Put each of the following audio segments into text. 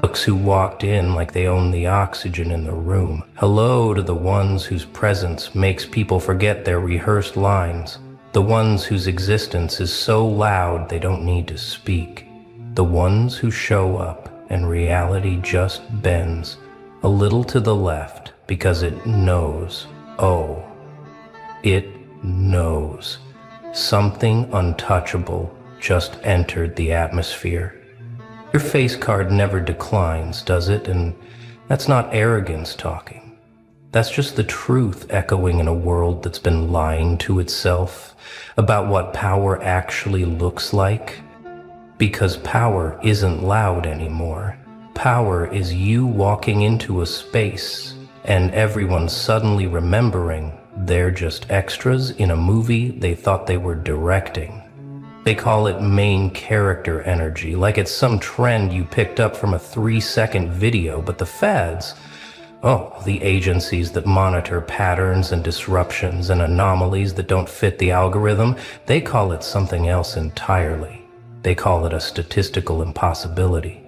Folks who walked in like they own the oxygen in the room. Hello to the ones whose presence makes people forget their rehearsed lines. The ones whose existence is so loud they don't need to speak. The ones who show up and reality just bends a little to the left because it knows. Oh, it knows. Something untouchable just entered the atmosphere. Your face card never declines, does it? And that's not arrogance talking. That's just the truth echoing in a world that's been lying to itself about what power actually looks like. Because power isn't loud anymore. Power is you walking into a space and everyone suddenly remembering they're just extras in a movie they thought they were directing. They call it main character energy, like it's some trend you picked up from a 3-second video, but the feds, the agencies that monitor patterns and disruptions and anomalies that don't fit the algorithm, they call it something else entirely. They call it a statistical impossibility,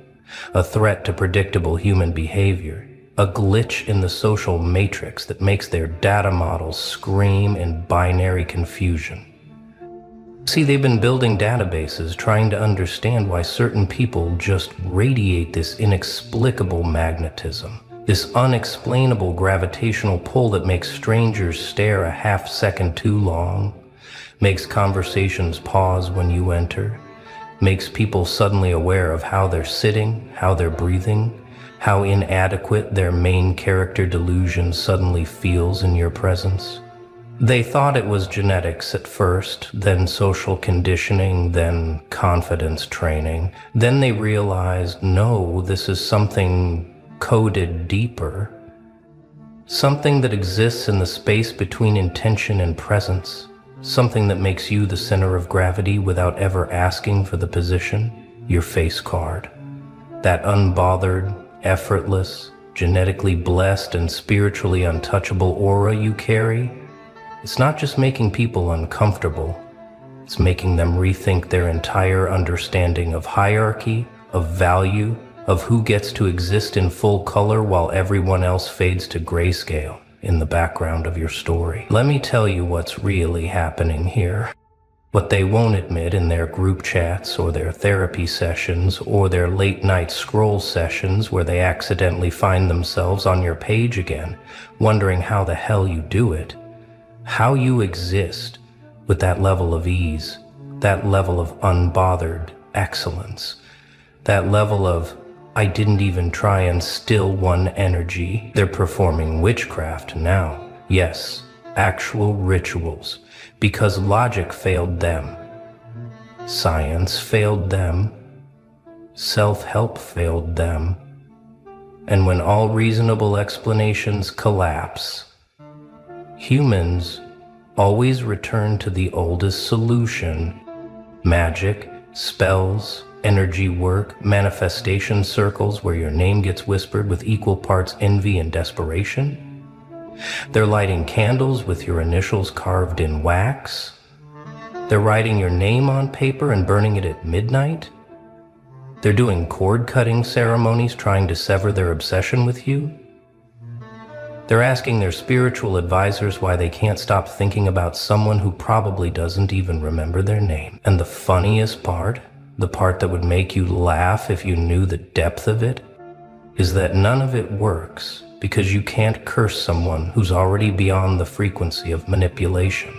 a threat to predictable human behavior, a glitch in the social matrix that makes their data models scream in binary confusion. See, they've been building databases trying to understand why certain people just radiate this inexplicable magnetism, this unexplainable gravitational pull that makes strangers stare a half-second too long, makes conversations pause when you enter, makes people suddenly aware of how they're sitting, how they're breathing, how inadequate their main character delusion suddenly feels in your presence. They thought it was genetics at first, then social conditioning, then confidence training. Then they realized, no, this is something coded deeper. Something that exists in the space between intention and presence. Something that makes you the center of gravity without ever asking for the position. Your face card. That unbothered, effortless, genetically blessed and spiritually untouchable aura you carry. It's not just making people uncomfortable, it's making them rethink their entire understanding of hierarchy, of value, of who gets to exist in full color while everyone else fades to grayscale in the background of your story. Let me tell you what's really happening here. What they won't admit in their group chats or their therapy sessions or their late night scroll sessions where they accidentally find themselves on your page again, wondering how the hell you do it. How you exist with that level of ease, that level of unbothered excellence, that level of, I didn't even try and still one energy. They're performing witchcraft now. Yes, actual rituals, because logic failed them. Science failed them. Self-help failed them. And when all reasonable explanations collapse, humans always return to the oldest solution: magic, spells, energy work, manifestation circles where your name gets whispered with equal parts envy and desperation. They're lighting candles with your initials carved in wax. They're writing your name on paper and burning it at midnight. They're doing cord-cutting ceremonies trying to sever their obsession with you. They're asking their spiritual advisors why they can't stop thinking about someone who probably doesn't even remember their name. And the funniest part, the part that would make you laugh if you knew the depth of it, is that none of it works because you can't curse someone who's already beyond the frequency of manipulation.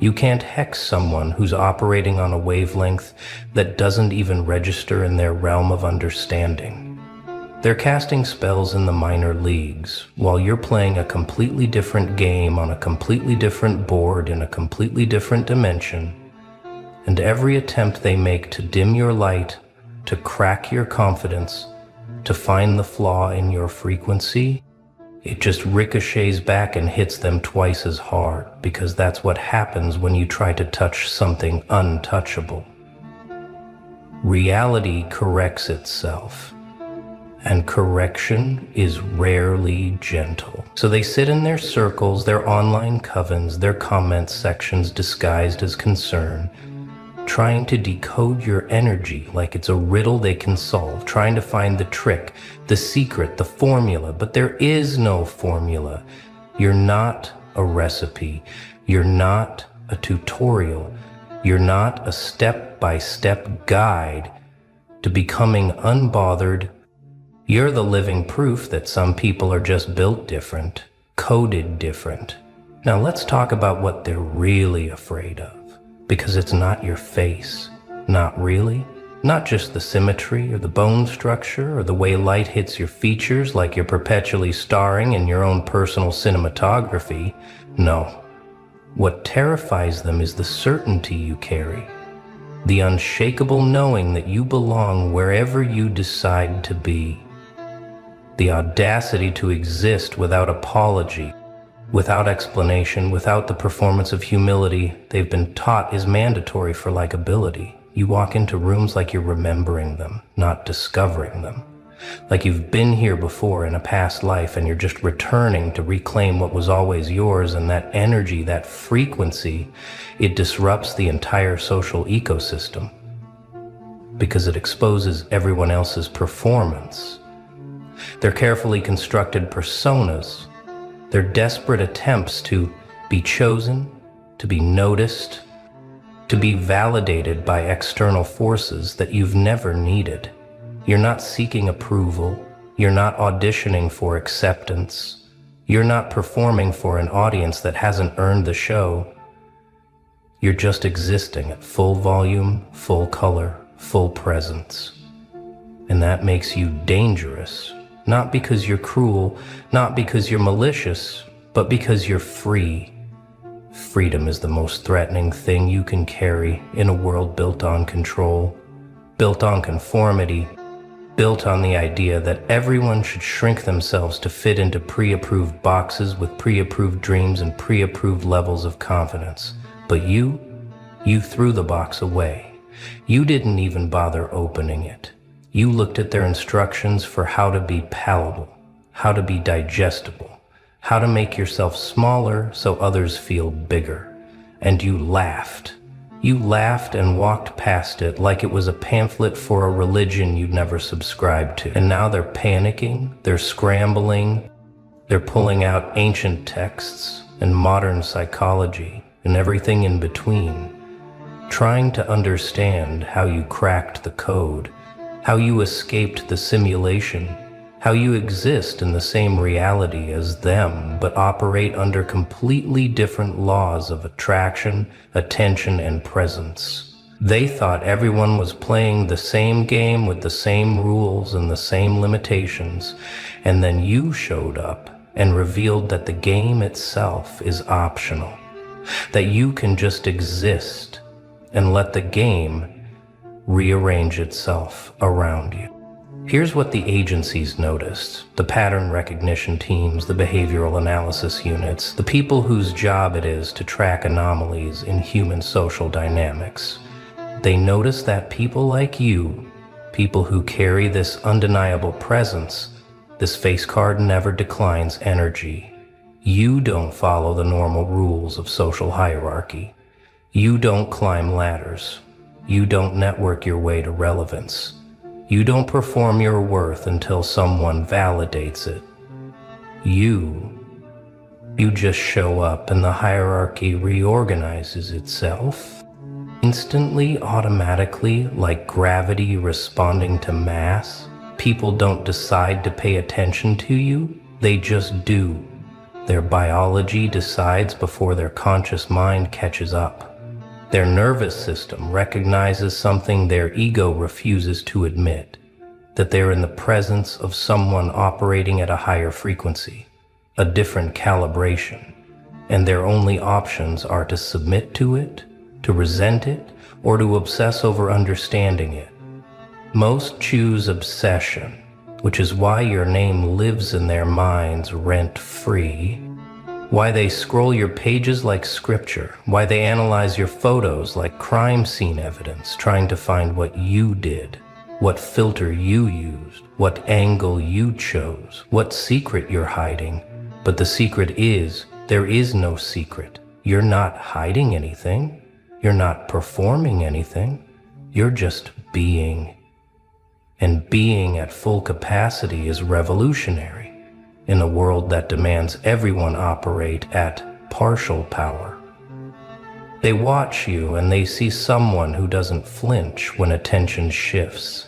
You can't hex someone who's operating on a wavelength that doesn't even register in their realm of understanding. They're casting spells in the minor leagues, while you're playing a completely different game on a completely different board in a completely different dimension. And every attempt they make to dim your light, to crack your confidence, to find the flaw in your frequency, it just ricochets back and hits them twice as hard, because that's what happens when you try to touch something untouchable. Reality corrects itself. And correction is rarely gentle. So they sit in their circles, their online covens, their comment sections disguised as concern, trying to decode your energy like it's a riddle they can solve, trying to find the trick, the secret, the formula, but there is no formula. You're not a recipe. You're not a tutorial. You're not a step-by-step guide to becoming unbothered. You're the living proof that some people are just built different, coded different. Now let's talk about what they're really afraid of. Because it's not your face, not really, not just the symmetry or the bone structure or the way light hits your features like you're perpetually starring in your own personal cinematography. No, what terrifies them is the certainty you carry, the unshakable knowing that you belong wherever you decide to be, the audacity to exist without apology, without explanation, without the performance of humility they've been taught is mandatory for likability. You walk into rooms like you're remembering them, not discovering them. Like you've been here before in a past life and you're just returning to reclaim what was always yours, and that energy, that frequency, it disrupts the entire social ecosystem because it exposes everyone else's performance. They're carefully constructed personas. They're desperate attempts to be chosen, to be noticed, to be validated by external forces that you've never needed. You're not seeking approval. You're not auditioning for acceptance. You're not performing for an audience that hasn't earned the show. You're just existing at full volume, full color, full presence. And that makes you dangerous. Not because you're cruel, not because you're malicious, but because you're free. Freedom is the most threatening thing you can carry in a world built on control, built on conformity, built on the idea that everyone should shrink themselves to fit into pre-approved boxes with pre-approved dreams and pre-approved levels of confidence. But you threw the box away. You didn't even bother opening it. You looked at their instructions for how to be palatable, how to be digestible, how to make yourself smaller so others feel bigger. And you laughed. You laughed and walked past it like it was a pamphlet for a religion you'd never subscribed to. And now they're panicking, they're scrambling, they're pulling out ancient texts and modern psychology and everything in between, trying to understand how you cracked the code, how you escaped the simulation, how you exist in the same reality as them, but operate under completely different laws of attraction, attention, and presence. They thought everyone was playing the same game with the same rules and the same limitations, and then you showed up and revealed that the game itself is optional, that you can just exist and let the game rearrange itself around you. Here's what the agencies noticed, the pattern recognition teams, the behavioral analysis units, the people whose job it is to track anomalies in human social dynamics. They noticed that people like you, people who carry this undeniable presence, this face card never declines energy. You don't follow the normal rules of social hierarchy. You don't climb ladders. You don't network your way to relevance. You don't perform your worth until someone validates it. You just show up and the hierarchy reorganizes itself. Instantly, automatically, like gravity responding to mass. People don't decide to pay attention to you, they just do. Their biology decides before their conscious mind catches up. Their nervous system recognizes something their ego refuses to admit, that they're in the presence of someone operating at a higher frequency, a different calibration, and their only options are to submit to it, to resent it, or to obsess over understanding it. Most choose obsession, which is why your name lives in their minds rent-free, why they scroll your pages like scripture, why they analyze your photos like crime scene evidence, trying to find what you did, what filter you used, what angle you chose, what secret you're hiding. But the secret is, there is no secret. You're not hiding anything. You're not performing anything. You're just being. And being at full capacity is revolutionary in a world that demands everyone operate at partial power. They watch you and they see someone who doesn't flinch when attention shifts,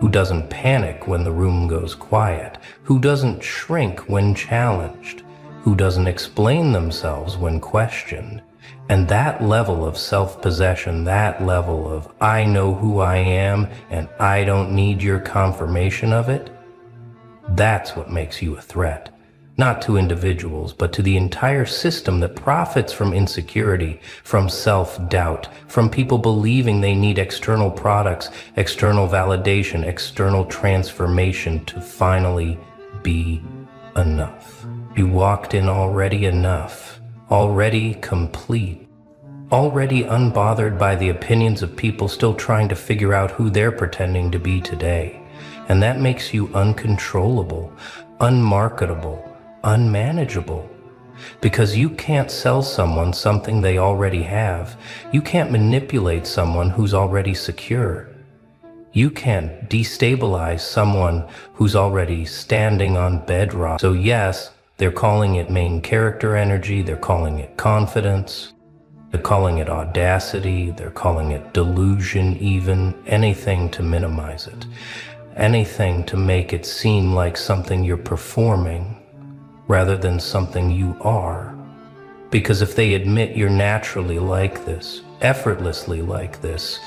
who doesn't panic when the room goes quiet, who doesn't shrink when challenged, who doesn't explain themselves when questioned. And that level of self-possession, that level of I know who I am and I don't need your confirmation of it, that's what makes you a threat. Not to individuals, but to the entire system that profits from insecurity, from self-doubt, from people believing they need external products, external validation, external transformation to finally be enough. You walked in already enough, already complete, already unbothered by the opinions of people still trying to figure out who they're pretending to be today. And that makes you uncontrollable, unmarketable, unmanageable. Because you can't sell someone something they already have. You can't manipulate someone who's already secure. You can't destabilize someone who's already standing on bedrock. So yes, they're calling it main character energy, they're calling it confidence, they're calling it audacity, they're calling it delusion even, anything to minimize it, anything to make it seem like something you're performing rather than something you are. Because if they admit you're naturally like this, effortlessly like this,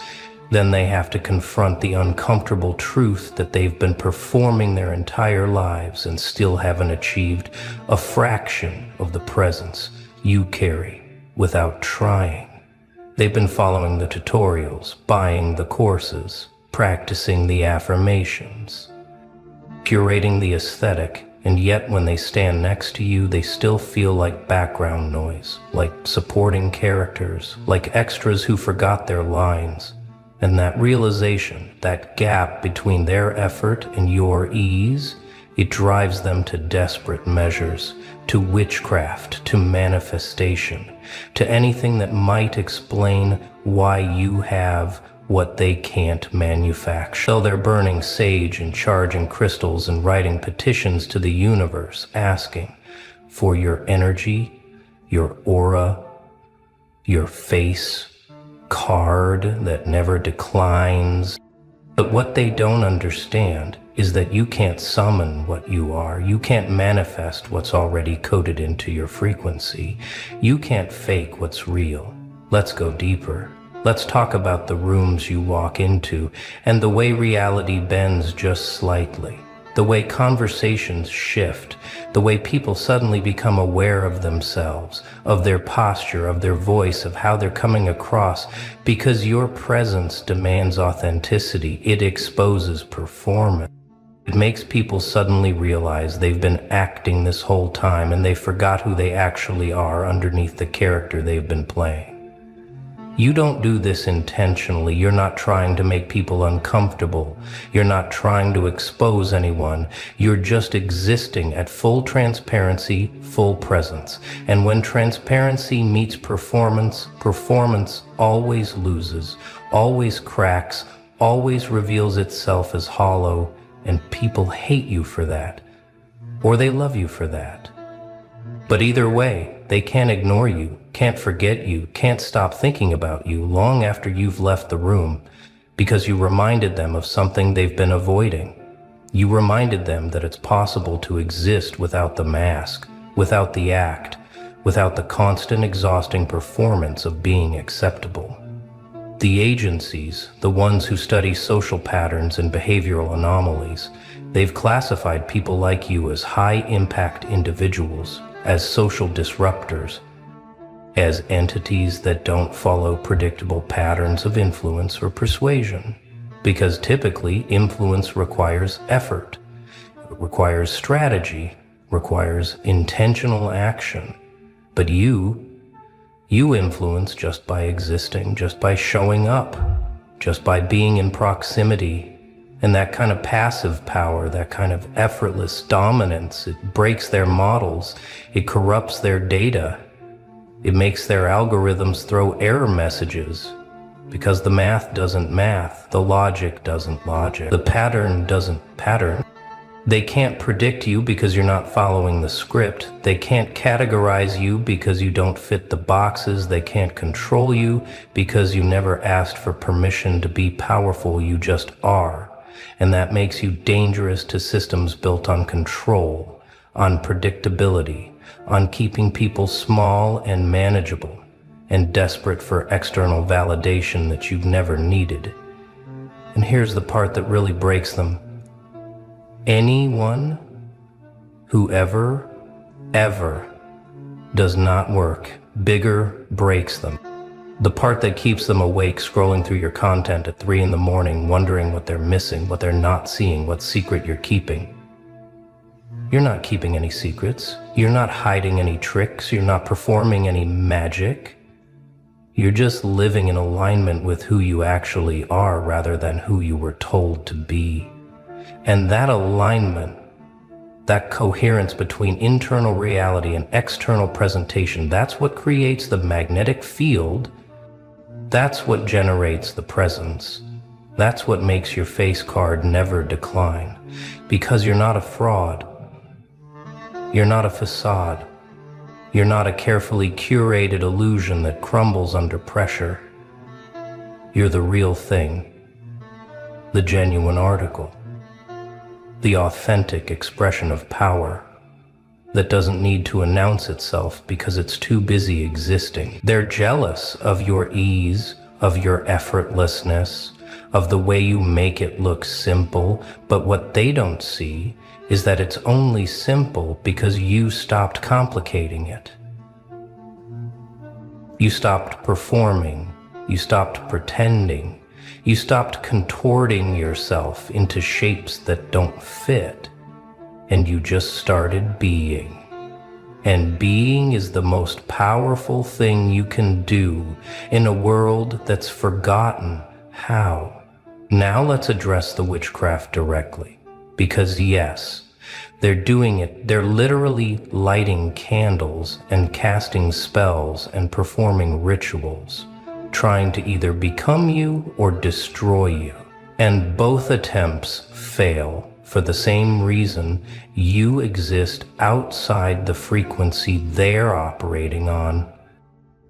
then they have to confront the uncomfortable truth that they've been performing their entire lives and still haven't achieved a fraction of the presence you carry without trying. They've been following the tutorials, buying the courses, practicing the affirmations, curating the aesthetic, and yet when they stand next to you, they still feel like background noise, like supporting characters, like extras who forgot their lines. And that realization, that gap between their effort and your ease, it drives them to desperate measures, to witchcraft, to manifestation, to anything that might explain why you have what they can't manufacture. So they're burning sage and charging crystals and writing petitions to the universe, asking for your energy, your aura, your face card that never declines. But what they don't understand is that you can't summon what you are. You can't manifest what's already coded into your frequency. You can't fake what's real. Let's go deeper. Let's talk about the rooms you walk into and the way reality bends just slightly, the way conversations shift, the way people suddenly become aware of themselves, of their posture, of their voice, of how they're coming across, because your presence demands authenticity. It exposes performance. It makes people suddenly realize they've been acting this whole time and they forgot who they actually are underneath the character they've been playing. You don't do this intentionally. You're not trying to make people uncomfortable. You're not trying to expose anyone. You're just existing at full transparency, full presence. And when transparency meets performance, performance always loses, always cracks, always reveals itself as hollow, and people hate you for that, or they love you for that. But either way, they can't ignore you, can't forget you, can't stop thinking about you long after you've left the room, because you reminded them of something they've been avoiding. You reminded them that it's possible to exist without the mask, without the act, without the constant exhausting performance of being acceptable. The agencies, the ones who study social patterns and behavioral anomalies, they've classified people like you as high-impact individuals, as social disruptors, as entities that don't follow predictable patterns of influence or persuasion. Because typically, influence requires effort, it requires strategy, requires intentional action. But you influence just by existing, just by showing up, just by being in proximity. And that kind of passive power, that kind of effortless dominance, it breaks their models, it corrupts their data. It makes their algorithms throw error messages because the math doesn't math, the logic doesn't logic, the pattern doesn't pattern. They can't predict you because you're not following the script. They can't categorize you because you don't fit the boxes. They can't control you because you never asked for permission to be powerful. You just are. And that makes you dangerous to systems built on control, on predictability, on keeping people small and manageable, and desperate for external validation that you've never needed. And here's the part that really breaks them. Anyone who ever does not work, bigger breaks them. The part that keeps them awake, scrolling through your content at 3 in the morning, wondering what they're missing, what they're not seeing, what secret you're keeping. You're not keeping any secrets. You're not hiding any tricks. You're not performing any magic. You're just living in alignment with who you actually are rather than who you were told to be. And that alignment, that coherence between internal reality and external presentation, that's what creates the magnetic field. That's what generates the presence. That's what makes your face card never decline. Because you're not a fraud. You're not a facade. You're not a carefully curated illusion that crumbles under pressure. You're the real thing. The genuine article. The authentic expression of power that doesn't need to announce itself because it's too busy existing. They're jealous of your ease, of your effortlessness, of the way you make it look simple, but what they don't see is that it's only simple because you stopped complicating it. You stopped performing, you stopped pretending, you stopped contorting yourself into shapes that don't fit, and you just started being. And being is the most powerful thing you can do in a world that's forgotten how. Now let's address the witchcraft directly. Because yes, they're doing it. They're literally lighting candles and casting spells and performing rituals, trying to either become you or destroy you. And both attempts fail for the same reason: you exist outside the frequency they're operating on.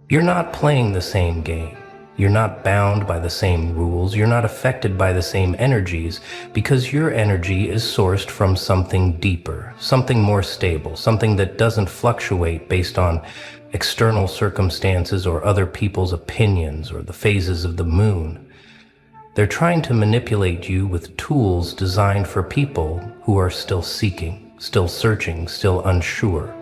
You're not playing the same game. You're not bound by the same rules. You're not affected by the same energies, because your energy is sourced from something deeper, something more stable, something that doesn't fluctuate based on external circumstances or other people's opinions or the phases of the moon. They're trying to manipulate you with tools designed for people who are still seeking, still searching, still unsure.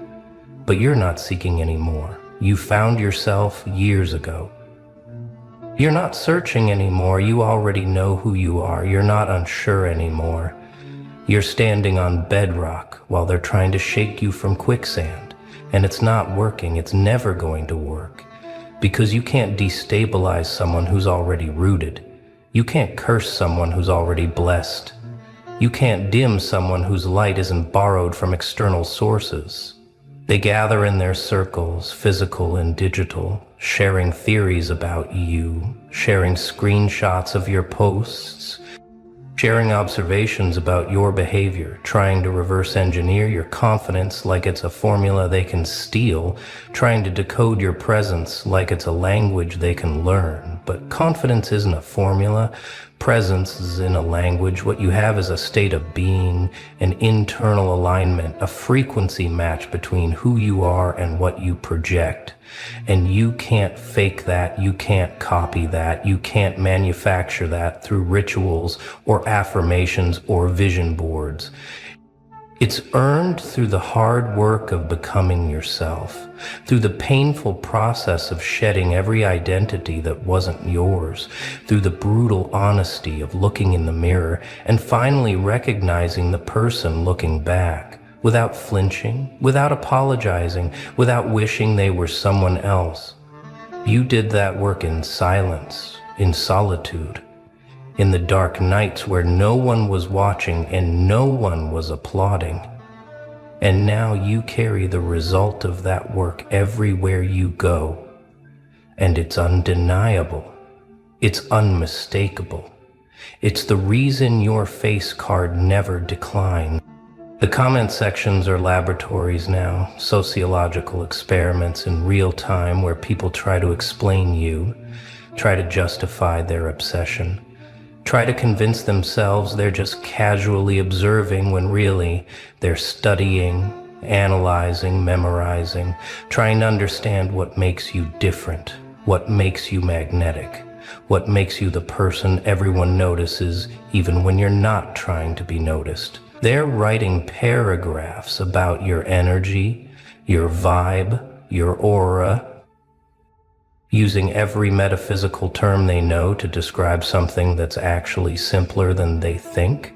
But you're not seeking anymore. You found yourself years ago. You're not searching anymore. You already know who you are. You're not unsure anymore. You're standing on bedrock while they're trying to shake you from quicksand. And it's not working. It's never going to work. Because you can't destabilize someone who's already rooted. You can't curse someone who's already blessed. You can't dim someone whose light isn't borrowed from external sources. They gather in their circles, physical and digital, sharing theories about you, sharing screenshots of your posts, sharing observations about your behavior, trying to reverse engineer your confidence like it's a formula they can steal, trying to decode your presence like it's a language they can learn. But confidence isn't a formula. Presence is in a language. What you have is a state of being, an internal alignment, a frequency match between who you are and what you project. And you can't fake that, you can't copy that, you can't manufacture that through rituals or affirmations or vision boards. It's earned through the hard work of becoming yourself, through the painful process of shedding every identity that wasn't yours, through the brutal honesty of looking in the mirror and finally recognizing the person looking back, without flinching, without apologizing, without wishing they were someone else. You did that work in silence, in solitude, in the dark nights where no one was watching and no one was applauding. And now you carry the result of that work everywhere you go. And it's undeniable. It's unmistakable. It's the reason your face card never declines. The comment sections are laboratories now, sociological experiments in real time where people try to explain you, try to justify their obsession, try to convince themselves they're just casually observing when really they're studying, analyzing, memorizing, trying to understand what makes you different, what makes you magnetic, what makes you the person everyone notices even when you're not trying to be noticed. They're writing paragraphs about your energy, your vibe, your aura, using every metaphysical term they know to describe something that's actually simpler than they think.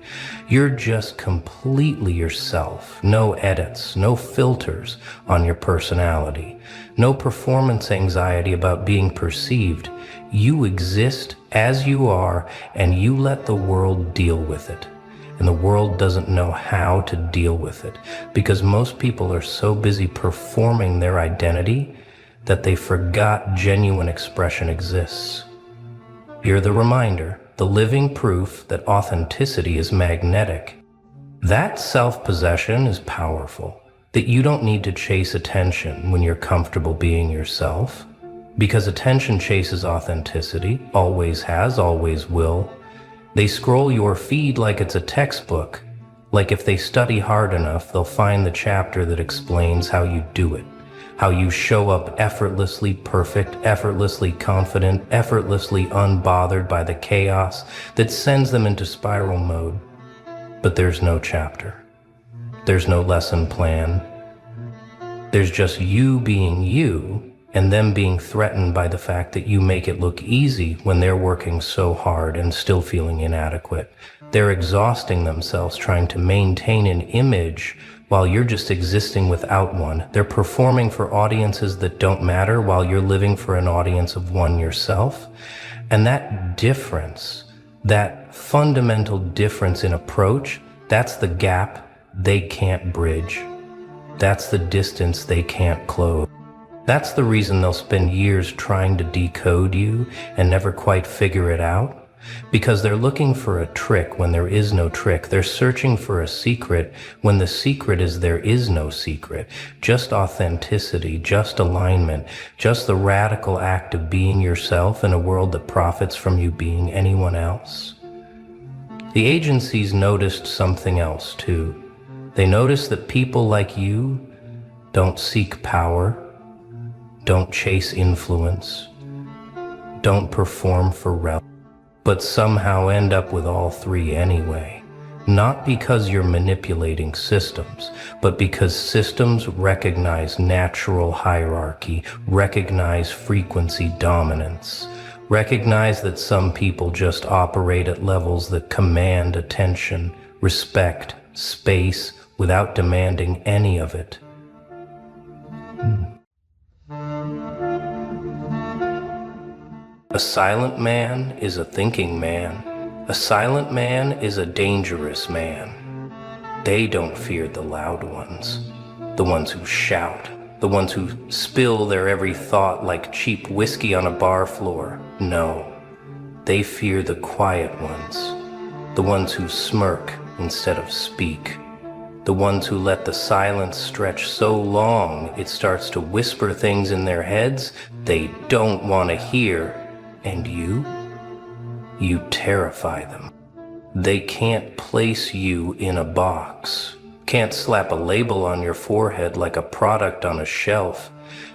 You're just completely yourself. No edits, no filters on your personality, no performance anxiety about being perceived. You exist as you are, and you let the world deal with it. And the world doesn't know how to deal with it because most people are so busy performing their identity that they forgot genuine expression exists. You're the reminder, the living proof that authenticity is magnetic. That self-possession is powerful, that you don't need to chase attention when you're comfortable being yourself, because attention chases authenticity, always has, always will. They scroll your feed like it's a textbook, like if they study hard enough, they'll find the chapter that explains how you do it, how you show up effortlessly perfect, effortlessly confident, effortlessly unbothered by the chaos that sends them into spiral mode. But there's no chapter. There's no lesson plan. There's just you being you, and them being threatened by the fact that you make it look easy when they're working so hard and still feeling inadequate. They're exhausting themselves trying to maintain an image while you're just existing without one. They're performing for audiences that don't matter while you're living for an audience of one yourself. And that difference, that fundamental difference in approach, that's the gap they can't bridge. That's the distance they can't close. That's the reason they'll spend years trying to decode you and never quite figure it out. Because they're looking for a trick when there is no trick. They're searching for a secret when the secret is there is no secret. Just authenticity, just alignment, just the radical act of being yourself in a world that profits from you being anyone else. The agencies noticed something else too. They noticed that people like you don't seek power, don't chase influence, don't perform for relevance, but somehow end up with all three anyway. Not because you're manipulating systems, but because systems recognize natural hierarchy, recognize frequency dominance, recognize that some people just operate at levels that command attention, respect, space, without demanding any of it. A silent man is a thinking man. A silent man is a dangerous man. They don't fear the loud ones, the ones who shout, the ones who spill their every thought like cheap whiskey on a bar floor. No, they fear the quiet ones, the ones who smirk instead of speak, the ones who let the silence stretch so long it starts to whisper things in their heads they don't want to hear. And you terrify them. They can't place you in a box, can't slap a label on your forehead like a product on a shelf.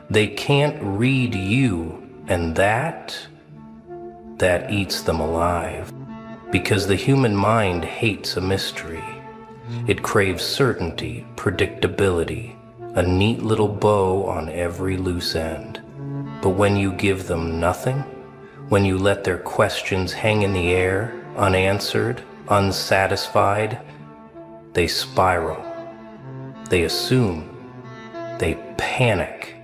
They can't read you, and that eats them alive. Because the human mind hates a mystery. It craves certainty, predictability, a neat little bow on every loose end. But when you give them nothing, when you let their questions hang in the air, unanswered, unsatisfied, they spiral. They assume. They panic.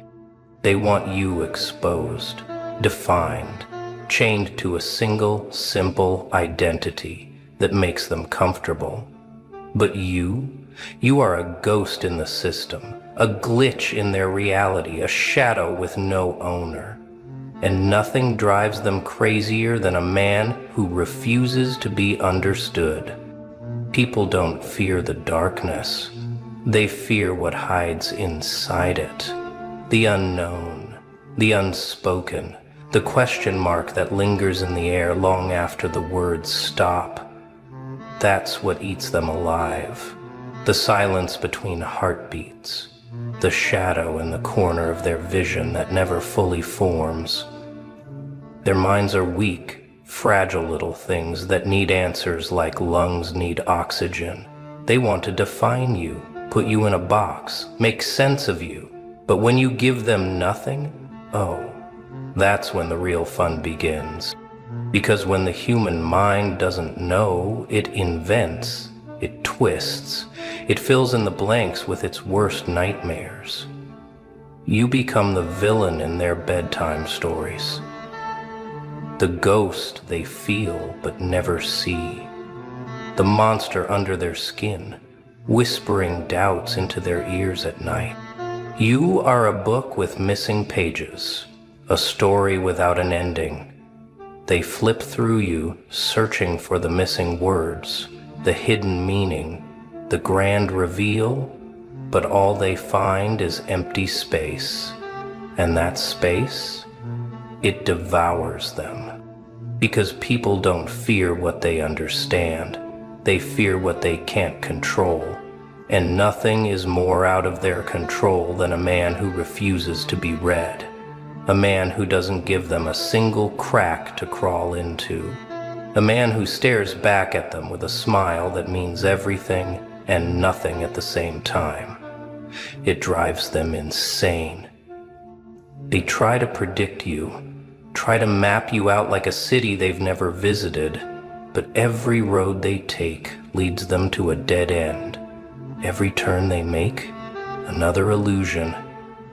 They want you exposed, defined, chained to a single, simple identity that makes them comfortable. But you You are a ghost in the system, a glitch in their reality, a shadow with no owner. And nothing drives them crazier than a man who refuses to be understood. People don't fear the darkness. They fear what hides inside it. The unknown, the unspoken, the question mark that lingers in the air long after the words stop. That's what eats them alive. The silence between heartbeats, the shadow in the corner of their vision that never fully forms. Their minds are weak, fragile little things that need answers like lungs need oxygen. They want to define you, put you in a box, make sense of you. But when you give them nothing, oh, that's when the real fun begins. Because when the human mind doesn't know, it invents, it twists, it fills in the blanks with its worst nightmares. You become the villain in their bedtime stories. The ghost they feel but never see. The monster under their skin, whispering doubts into their ears at night. You are a book with missing pages, a story without an ending. They flip through you, searching for the missing words, the hidden meaning, the grand reveal, but all they find is empty space. And that space, it devours them. Because people don't fear what they understand. They fear what they can't control. And nothing is more out of their control than a man who refuses to be read. A man who doesn't give them a single crack to crawl into. A man who stares back at them with a smile that means everything and nothing at the same time. It drives them insane. They try to predict you, try to map you out like a city they've never visited, but every road they take leads them to a dead end. Every turn they make, another illusion,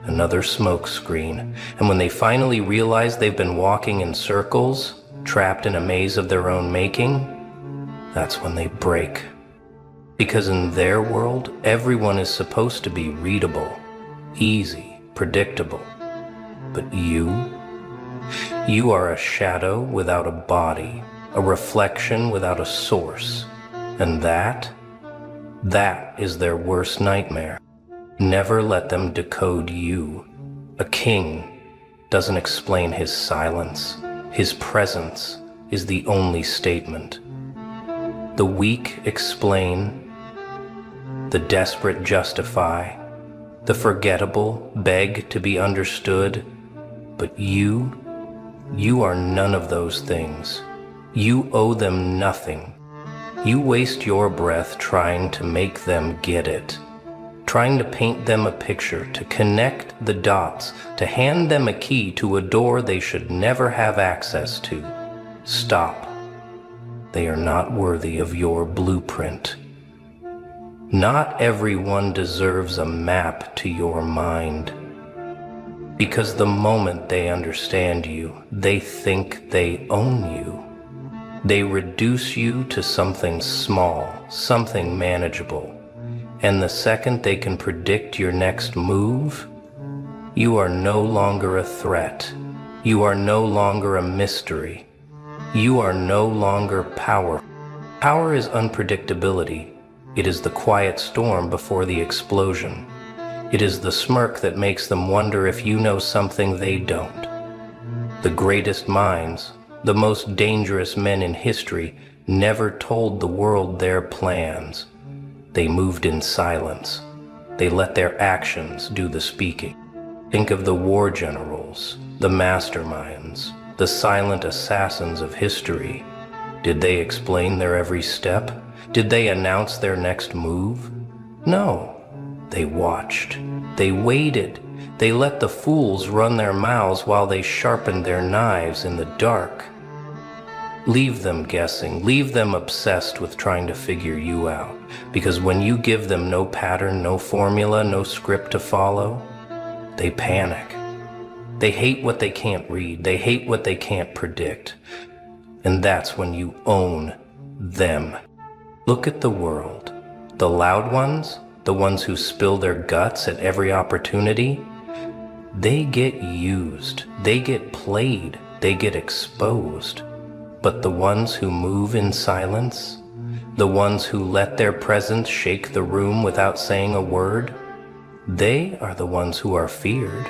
another smoke screen, and when they finally realize they've been walking in circles, trapped in a maze of their own making, that's when they break. Because in their world, everyone is supposed to be readable, easy, predictable. But you are a shadow without a body, a reflection without a source, and that is their worst nightmare. Never let them decode you. A king doesn't explain his silence. His presence is the only statement. The weak explain, the desperate justify, the forgettable beg to be understood, but you are none of those things. You owe them nothing. You waste your breath trying to make them get it, trying to paint them a picture, to connect the dots, to hand them a key to a door they should never have access to. Stop. They are not worthy of your blueprint. Not everyone deserves a map to your mind. Because the moment they understand you, they think they own you. They reduce you to something small, something manageable. And the second they can predict your next move, you are no longer a threat. You are no longer a mystery. You are no longer power. Power is unpredictability. It is the quiet storm before the explosion. It is the smirk that makes them wonder if you know something they don't. The greatest minds, the most dangerous men in history, never told the world their plans. They moved in silence. They let their actions do the speaking. Think of the war generals, the masterminds, the silent assassins of history. Did they explain their every step? Did they announce their next move? No. They watched. They waited. They let the fools run their mouths while they sharpened their knives in the dark. Leave them guessing. Leave them obsessed with trying to figure you out. Because when you give them no pattern, no formula, no script to follow, they panic. They hate what they can't read. They hate what they can't predict. And that's when you own them. Look at the world. The loud ones, the ones who spill their guts at every opportunity, they get used, they get played, they get exposed. But the ones who move in silence, the ones who let their presence shake the room without saying a word, they are the ones who are feared.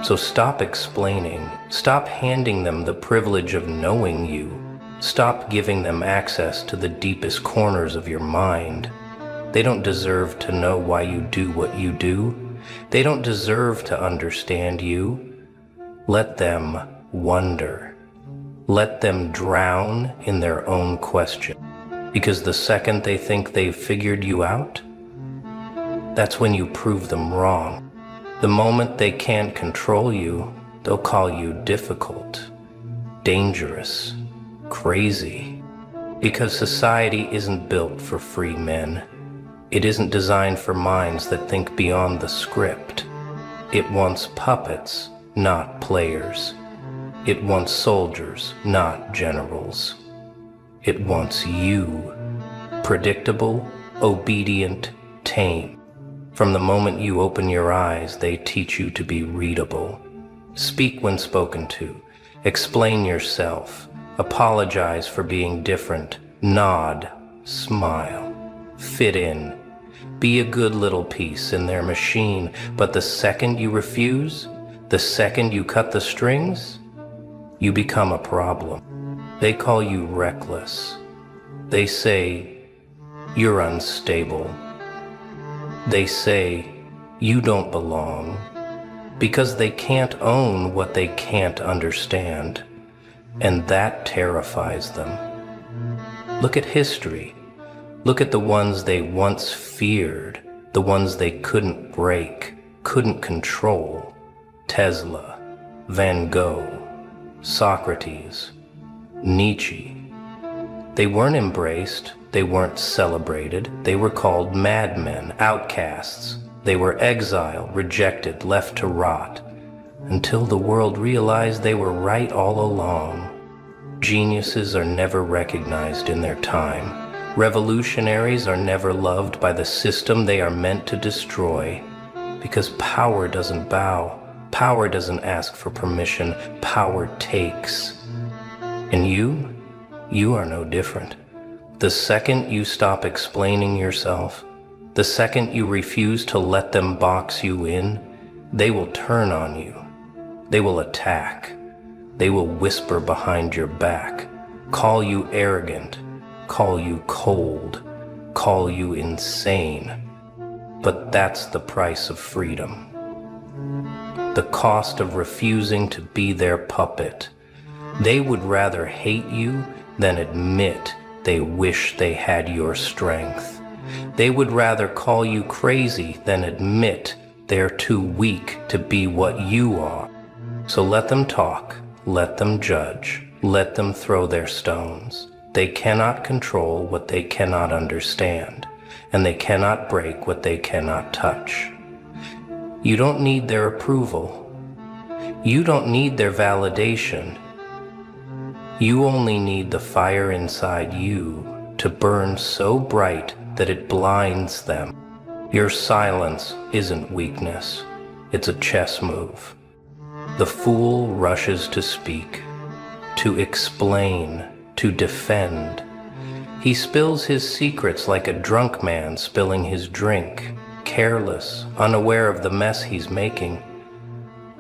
So stop explaining, stop handing them the privilege of knowing you, stop giving them access to the deepest corners of your mind. They don't deserve to know why you do what you do. They don't deserve to understand you. Let them wonder. Let them drown in their own question. Because the second they think they've figured you out, that's when you prove them wrong. The moment they can't control you, they'll call you difficult, dangerous, crazy. Because society isn't built for free men. It isn't designed for minds that think beyond the script. It wants puppets, not players. It wants soldiers, not generals. It wants you, predictable, obedient, tame. From the moment you open your eyes, they teach you to be readable. Speak when spoken to. Explain yourself. Apologize for being different. Nod. Smile. Fit in. Be a good little piece in their machine, but the second you refuse, the second you cut the strings, you become a problem. They call you reckless. They say, you're unstable. They say, you don't belong, because they can't own what they can't understand, and that terrifies them. Look at history. Look at the ones they once feared, the ones they couldn't break, couldn't control. Tesla, Van Gogh, Socrates, Nietzsche. They weren't embraced, they weren't celebrated, they were called madmen, outcasts. They were exiled, rejected, left to rot, until the world realized they were right all along. Geniuses are never recognized in their time. Revolutionaries are never loved by the system they are meant to destroy, because power doesn't bow, power doesn't ask for permission, power takes. And you are no different. The second you stop explaining yourself, the second you refuse to let them box you in, they will turn on you. They will attack. They will whisper behind your back, call you arrogant, call you cold, call you insane. But that's the price of freedom. The cost of refusing to be their puppet. They would rather hate you than admit they wish they had your strength. They would rather call you crazy than admit they're too weak to be what you are. So let them talk, let them judge, let them throw their stones. They cannot control what they cannot understand, and they cannot break what they cannot touch. You don't need their approval. You don't need their validation. You only need the fire inside you to burn so bright that it blinds them. Your silence isn't weakness. It's a chess move. The fool rushes to speak, to explain, to defend. He spills his secrets like a drunk man spilling his drink, careless, unaware of the mess he's making.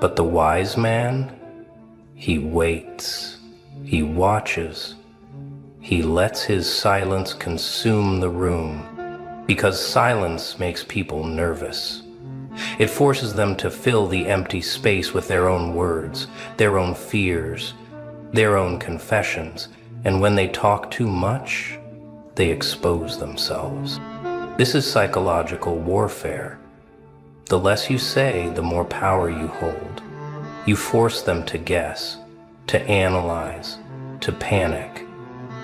But the wise man, he waits. He watches. He lets his silence consume the room, because silence makes people nervous. It forces them to fill the empty space with their own words, their own fears, their own confessions, and when they talk too much, they expose themselves. This is psychological warfare. The less you say, the more power you hold. You force them to guess, to analyze, to panic.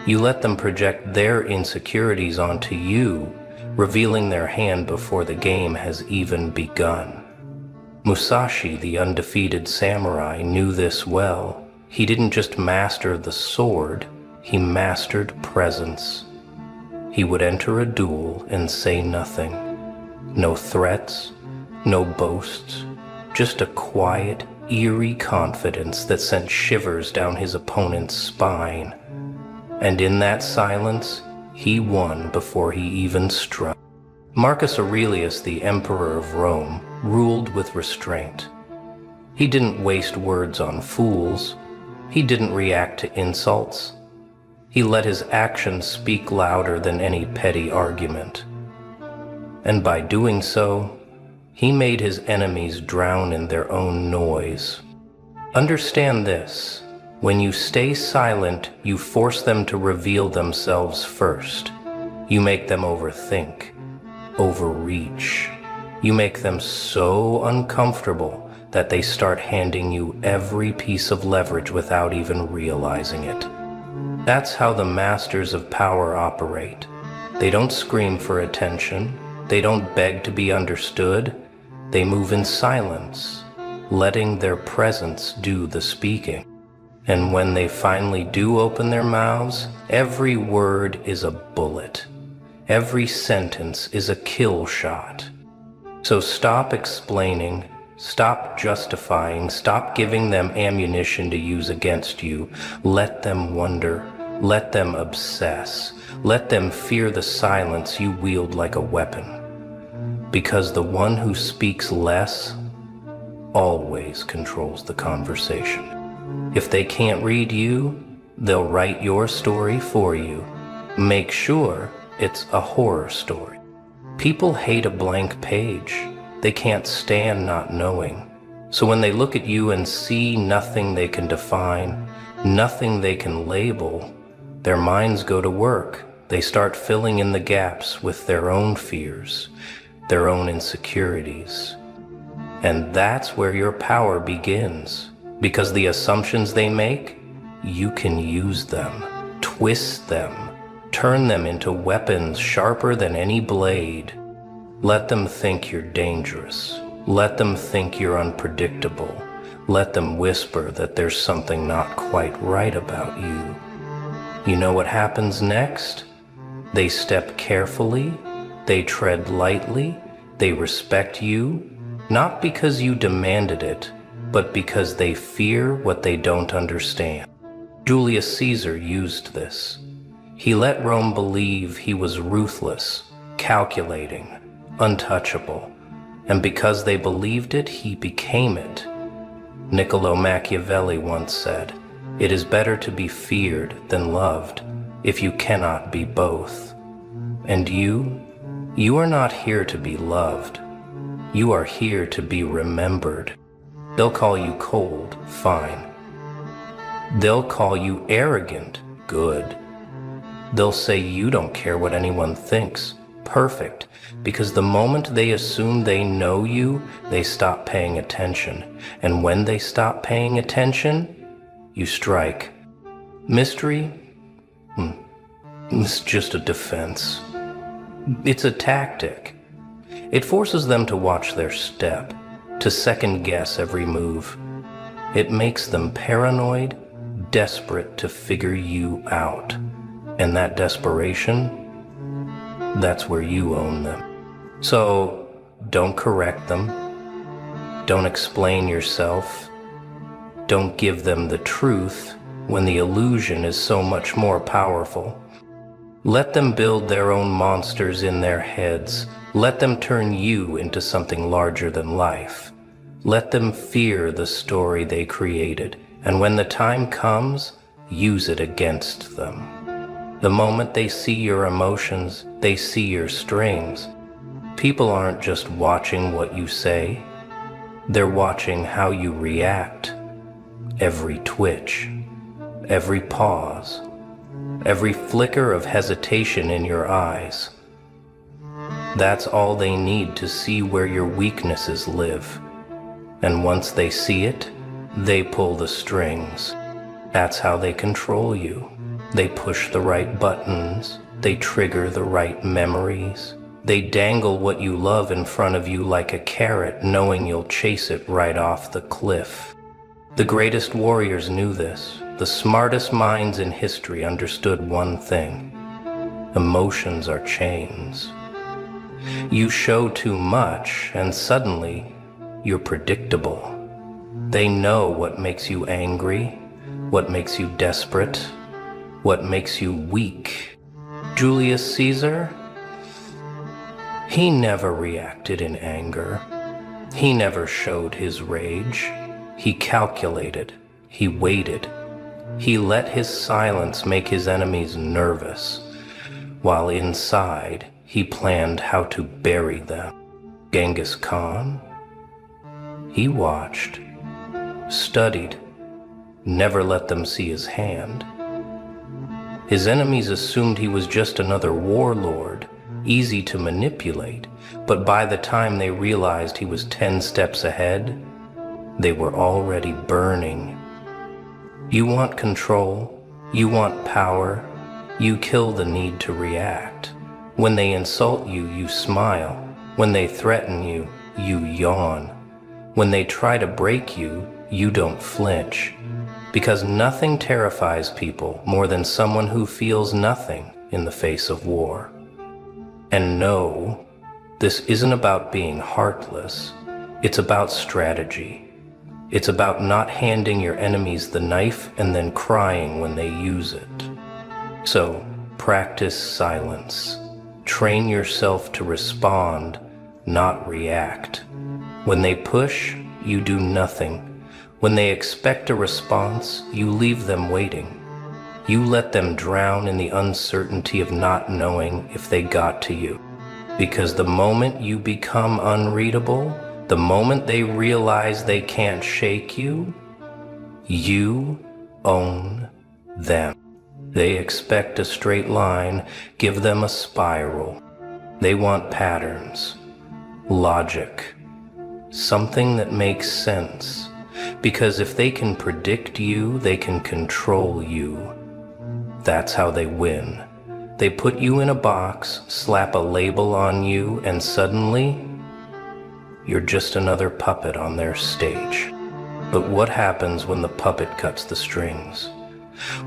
You let them project their insecurities onto you, revealing their hand before the game has even begun. Musashi, the undefeated samurai, knew this well. He didn't just master the sword, he mastered presence. He would enter a duel and say nothing. No threats, no boasts, just a quiet, eerie confidence that sent shivers down his opponent's spine. And in that silence, he won before he even struck. Marcus Aurelius, the Emperor of Rome, ruled with restraint. He didn't waste words on fools. He didn't react to insults. He let his actions speak louder than any petty argument. And by doing so, he made his enemies drown in their own noise. Understand this: when you stay silent, you force them to reveal themselves first. You make them overthink, overreach. You make them so uncomfortable that they start handing you every piece of leverage without even realizing it. That's how the masters of power operate. They don't scream for attention. They don't beg to be understood. They move in silence, letting their presence do the speaking. And when they finally do open their mouths, every word is a bullet. Every sentence is a kill shot. So stop explaining, stop justifying, stop giving them ammunition to use against you. Let them wonder, let them obsess, let them fear the silence you wield like a weapon. Because the one who speaks less always controls the conversation. If they can't read you, they'll write your story for you. Make sure it's a horror story. People hate a blank page. They can't stand not knowing. So when they look at you and see nothing they can define, nothing they can label, their minds go to work. They start filling in the gaps with their own fears, their own insecurities. And that's where your power begins, because the assumptions they make, you can use them, twist them, turn them into weapons sharper than any blade. Let them think you're dangerous. Let them think you're unpredictable. Let them whisper that there's something not quite right about you. You know what happens next? They step carefully, they tread lightly, they respect you, not because you demanded it, but because they fear what they don't understand. Julius Caesar used this. He let Rome believe he was ruthless, calculating, untouchable, and because they believed it, he became it. Niccolo Machiavelli once said, "It is better to be feared than loved, if you cannot be both." And you are not here to be loved. You are here to be remembered. They'll call you cold, fine. They'll call you arrogant, good. They'll say you don't care what anyone thinks, perfect, because the moment they assume they know you, they stop paying attention. And when they stop paying attention, you strike. Mystery? It's just a defense. It's a tactic. It forces them to watch their step, to second guess every move. It makes them paranoid, desperate to figure you out. And that desperation, that's where you own them. So don't correct them. Don't explain yourself. Don't give them the truth when the illusion is so much more powerful. Let them build their own monsters in their heads. Let them turn you into something larger than life. Let them fear the story they created, and when the time comes, use it against them. The moment they see your emotions, they see your strings. People aren't just watching what you say, they're watching how you react. Every twitch, every pause, every flicker of hesitation in your eyes. That's all they need to see where your weaknesses live. And once they see it, they pull the strings. That's how they control you. They push the right buttons. They trigger the right memories. They dangle what you love in front of you like a carrot, knowing you'll chase it right off the cliff. The greatest warriors knew this. The smartest minds in history understood one thing. Emotions are chains. You show too much, and suddenly you're predictable. They know what makes you angry, what makes you desperate, what makes you weak. Julius Caesar, he never reacted in anger. He never showed his rage. He calculated. He waited. He let his silence make his enemies nervous, while inside he planned how to bury them. Genghis Khan, he watched, studied, never let them see his hand. His enemies assumed he was just another warlord, easy to manipulate, but by the time they realized he was 10 steps ahead, they were already burning. You want control, you want power, you kill the need to react. When they insult you, you smile. When they threaten you, you yawn. When they try to break you, you don't flinch. Because nothing terrifies people more than someone who feels nothing in the face of war. And no, this isn't about being heartless. It's about strategy. It's about not handing your enemies the knife and then crying when they use it. So, practice silence. Train yourself to respond, not react. When they push, you do nothing. When they expect a response, you leave them waiting. You let them drown in the uncertainty of not knowing if they got to you. Because the moment you become unreadable, the moment they realize they can't shake you, you own them. They expect a straight line, give them a spiral. They want patterns, logic, something that makes sense. Because if they can predict you, they can control you. That's how they win. They put you in a box, slap a label on you, and suddenly, you're just another puppet on their stage. But what happens when the puppet cuts the strings?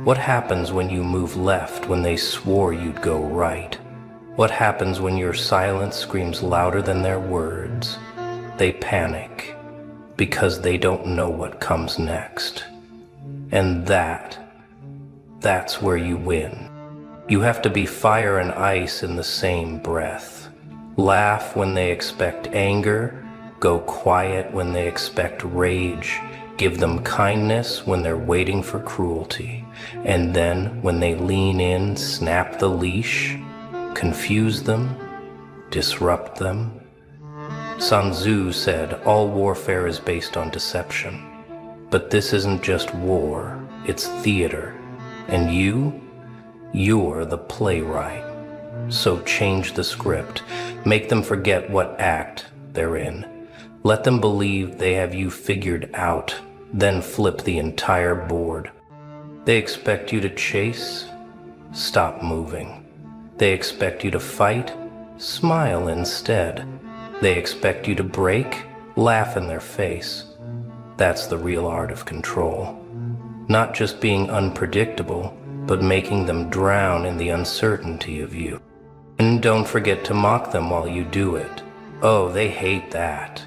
What happens when you move left when they swore you'd go right? What happens when your silence screams louder than their words? They panic because they don't know what comes next. And that's where you win. You have to be fire and ice in the same breath. Laugh when they expect anger, go quiet when they expect rage, give them kindness when they're waiting for cruelty, and then when they lean in, snap the leash, confuse them, disrupt them. Sun Tzu said, all warfare is based on deception. But this isn't just war, it's theater. And you're the playwright. So change the script. Make them forget what act they're in. Let them believe they have you figured out, then flip the entire board. They expect you to chase, stop moving. They expect you to fight, smile instead. They expect you to break, laugh in their face. That's the real art of control. Not just being unpredictable, but making them drown in the uncertainty of you. And don't forget to mock them while you do it. Oh, they hate that.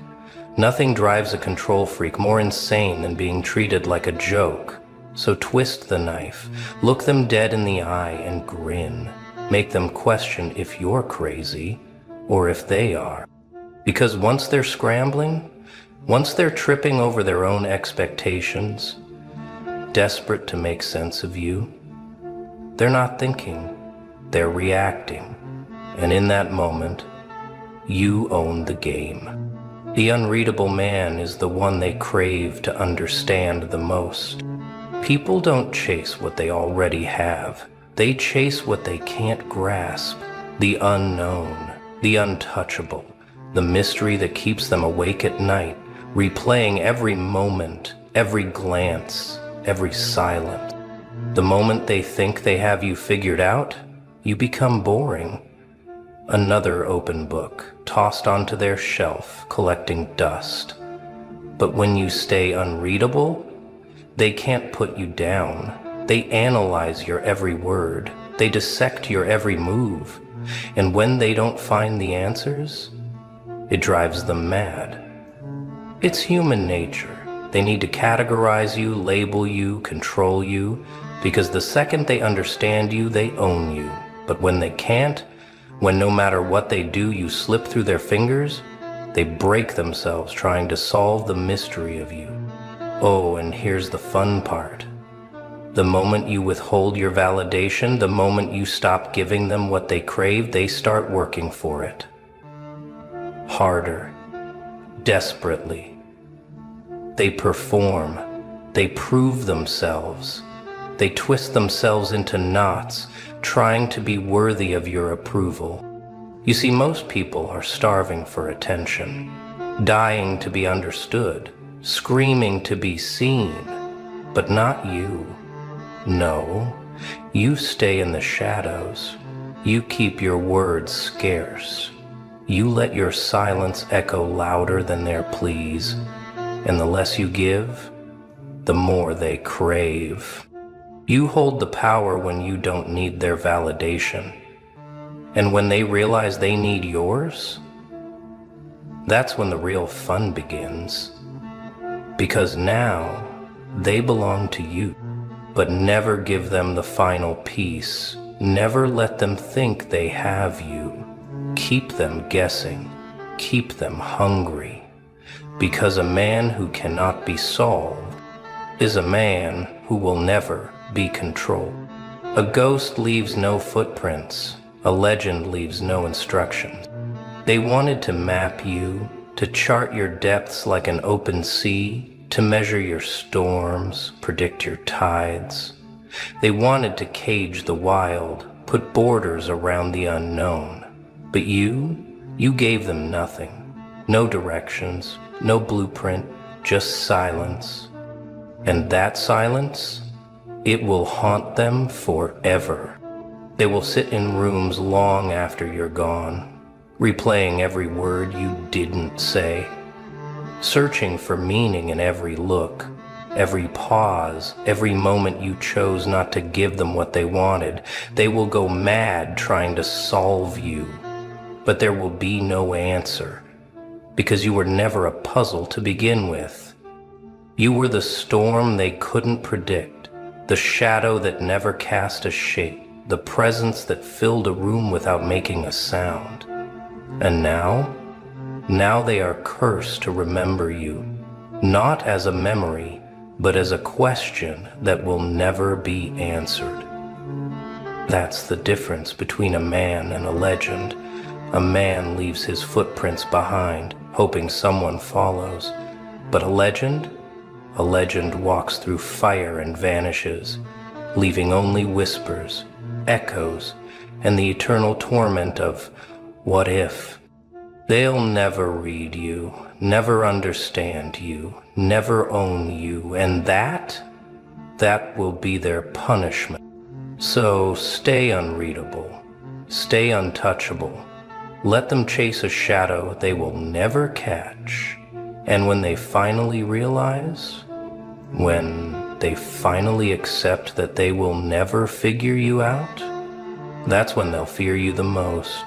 Nothing drives a control freak more insane than being treated like a joke. So twist the knife, look them dead in the eye and grin. Make them question if you're crazy or if they are. Because once they're scrambling, once they're tripping over their own expectations, desperate to make sense of you, they're not thinking, they're reacting. And in that moment, you own the game. The unreadable man is the one they crave to understand the most. People don't chase what they already have. They chase what they can't grasp, the unknown, the untouchable, the mystery that keeps them awake at night, replaying every moment, every glance, every silence. The moment they think they have you figured out, you become boring. Another open book, tossed onto their shelf, collecting dust. But when you stay unreadable, they can't put you down. They analyze your every word, They dissect your every move, and when they don't find the answers, it drives them mad. It's human nature. They need to categorize you, label you, control you, because the second they understand you, they own you. But when they can't, when no matter what they do, you slip through their fingers, they break themselves trying to solve the mystery of you. Oh, and here's the fun part. The moment you withhold your validation, the moment you stop giving them what they crave, they start working for it. Harder, desperately. They perform, they prove themselves, they twist themselves into knots, trying to be worthy of your approval. You see, most people are starving for attention, dying to be understood, screaming to be seen, but not you. No, you stay in the shadows. You keep your words scarce. You let your silence echo louder than their pleas, and the less you give, the more they crave. You hold the power when you don't need their validation, and when they realize they need yours, that's when the real fun begins. Because now, they belong to you. But never give them the final piece. Never let them think they have you. Keep them guessing. Keep them hungry. Because a man who cannot be solved is a man who will never be controlled. A ghost leaves no footprints. A legend leaves no instructions. They wanted to map you, to chart your depths like an open sea, to measure your storms, predict your tides. They wanted to cage the wild, put borders around the unknown. But you gave them nothing. No directions, no blueprint, just silence. And that silence, it will haunt them forever. They will sit in rooms long after you're gone, replaying every word you didn't say, searching for meaning in every look, every pause, every moment you chose not to give them what they wanted. They will go mad trying to solve you, but there will be no answer, because you were never a puzzle to begin with. You were the storm they couldn't predict, the shadow that never cast a shape, the presence that filled a room without making a sound. And now they are cursed to remember you, not as a memory, but as a question that will never be answered. That's the difference between a man and a legend. A man leaves his footprints behind, hoping someone follows. But a legend walks through fire and vanishes, leaving only whispers, echoes, and the eternal torment of what if. They'll never read you, never understand you, never own you, and that will be their punishment. So stay unreadable, stay untouchable. Let them chase a shadow they will never catch. And when they finally realize, when they finally accept that they will never figure you out, that's when they'll fear you the most.